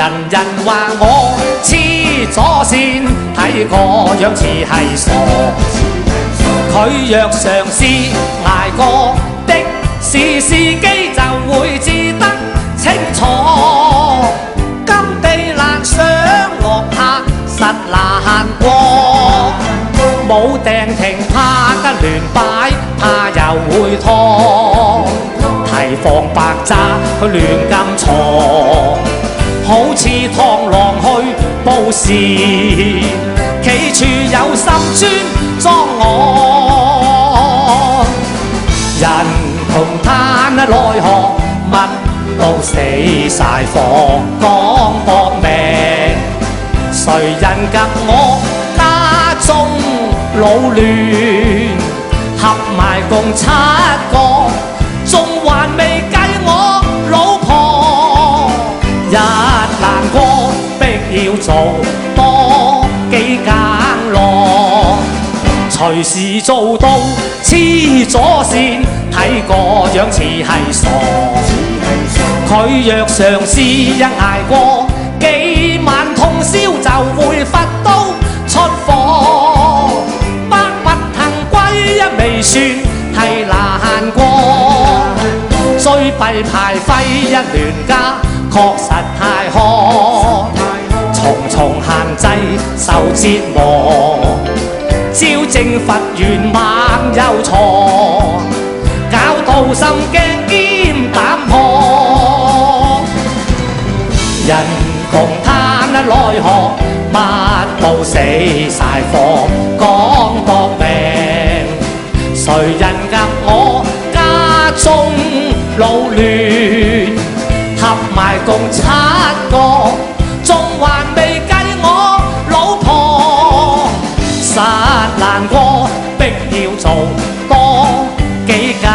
人人話我黐咗線，睇個樣似係傻。佢若嘗試捱過的士司機就會知得清楚，金地難上落客實難過，冇訂停怕得亂擺，怕又會拖，提防白渣佢亂咁坐，好似螳螂去報時，企處有心專裝我，人同嘆奈何乜都死晒火，講搏命，誰人及我家中老亂，合埋共7個，仲還未計我老婆，一難過逼要做多幾更咯，隨時做到黐咗線，睇個樣似係傻。佢若嘗試一捱過幾晚通宵，就會佛都出火，百物騰歸一未算係難過，追弊排廢一亂家確實太苛，重重限制受折磨，招正佛願猛又錯，搞到心驚兼膽破，人共嘆奈何乜都死晒火，講搏命，誰人及我家中老亂，合埋共7個，仲還未計我老婆，實難過逼要做多幾更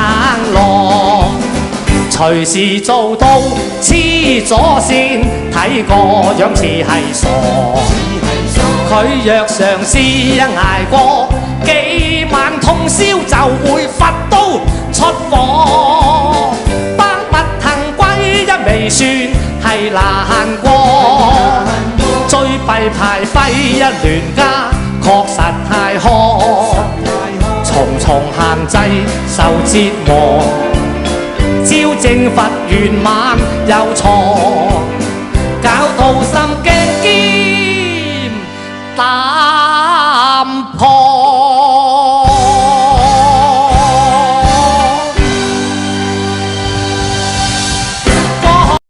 咯，隨時做到黐咗線，睇個樣似係傻。佢若嘗試一捱過幾晚通宵，就會佛都出火，百物騰歸一未算係難過，追弊排廢一亂家確實太苛，重重限制受折磨，招正佛願猛又錯，搞到心驚